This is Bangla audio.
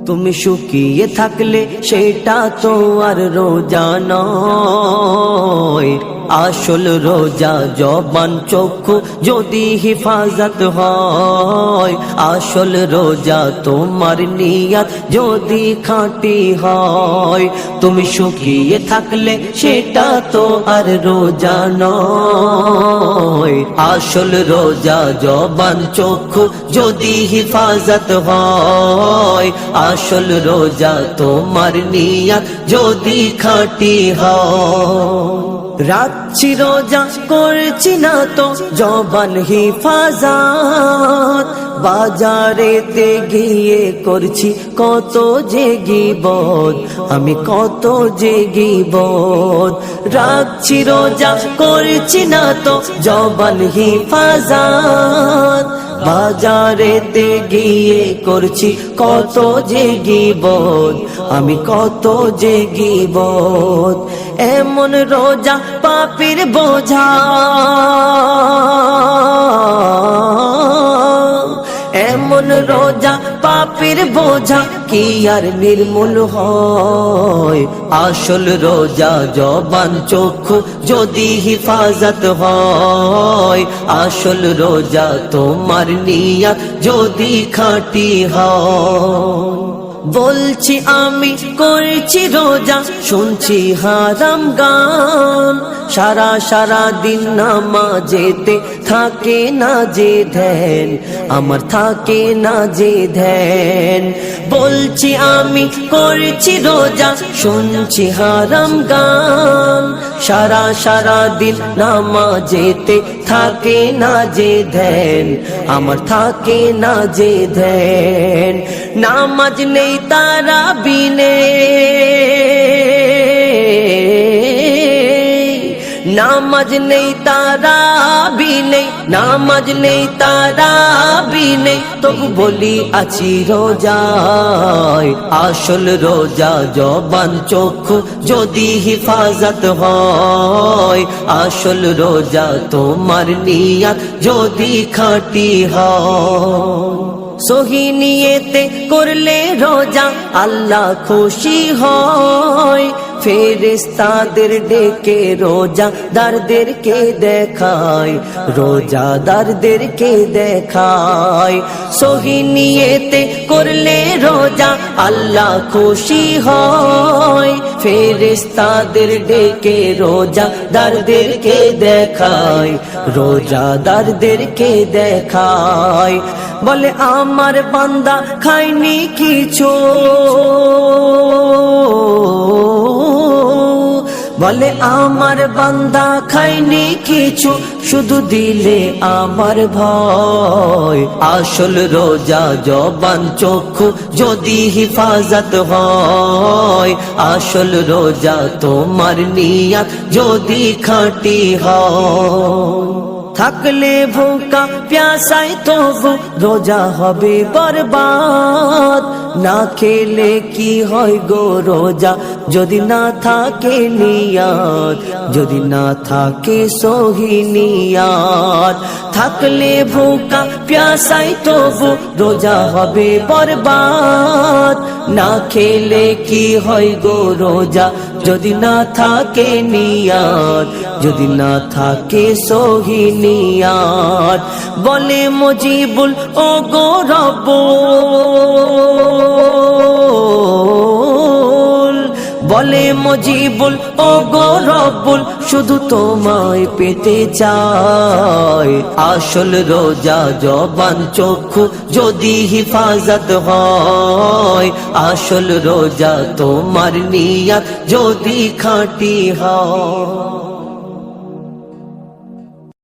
তুমি শুকিয়ে থাকলে সেটা তো আর রোজা নয়। আসল রোজা জবান চক্ষু যদি হিফাজত হয়, আসল রোজা তোমার নিয়ত যদি খাঁটি হয়। তুমি শুকিয়ে থাকলে সেটা তো আর রোজা নয়। আসল রোজা জবান চক্ষু যদি হিফাজত হয়, আসল রোজা তোমার নিয়ত যদি খাঁটি হয়। রাখছি রোজা করছি না তো জবান হিফাজত, বাজারেতে গিয়ে করছি কত যে গীবত, আমি কত যে গীবত। রাখছি রোজা করছি না তো জবান হিফাজত, বাজারেতে গিয়ে করছি কত যে গীবত, আমি কত যে গীবত। এমন রোজা পাপীর বোঝা, এমন রোজা পাপীর বোঝা কি আর নির্মূল হয়। আসল রোজা জবান চক্ষু যদি হিফাজত হয়, আসল রোজা তোমার নিয়ত যদি খাঁটি হয়। বলছি আমি করছি রোজা, শুনছি হারাম গান, সারা সারা দিন নামাজেতে থাকে না যে ধ্যান, আমার থাকে না যে ধ্যান। বলছি আমি করছি রোজা, শুনছি হারাম গান, সারা সারা দিন নামাজেতে থাকে না যে ধ্যান, আমার থাকে না যে ধ্যান। নামাজ নেই তারাবি নেই, নামাজ নেই তারাবি নেই, নামাজ নেই তারাবি নেই, তবু বলি আছি রোজায়। আসল রোজা জবান চক্ষু যদি হিফাজত হয়, আসল রোজা তোমার নিয়ত যদি খাঁটি হয়। সহি নিয়তে করলে রোজা আল্লাহ খুশি হয়, ফেরেশতাদের ডেকে রোজাদারদেরকে দেখায়, রোজাদারদেরকে দেখায়। সহি নিয়তে করলে রোজা আল্লাহ খুশি হয়, ফেরেশতাদের ডেকে রোজাদারদেরকে দেখায়, রোজাদারদেরকে দেখায়। বলে আমার বান্দা খায়নি কিছু, বলে আমার বান্দা খায়নি কিছু, শুধু দিলে আমার ভয়। আসল রোজা জবান চক্ষু যদি হিফাজত হয়, আসল রোজা তোমার নিয়ত যদি খাঁটি হয়। থাকলে ভোকা প্যাসায় তবু রোজা হবে বরবাদ, না খেলে কি হয় গো রোজা যদি না থাকে নিয়ত, যদি না থাকে সহি নিয়ত। থাকলে ভোকা প্যাসায় তবু রোজা হবে বরবাদ, না খেলে কি হয় গো রোজা যদি না থাকে নিয়ত, যদি না থাকে সহি নিয়ত। বলে মুজিবুল ও গো রব্বুল, বলে মুজিবুল ও গো রব্বুল, শুধু তোমায় পেতে চাই। আসল রোজা জবান চক্ষু যদি হিফাজত হয়, আসল রোজা তোমার নিয়ত যদি খাঁটি হয়।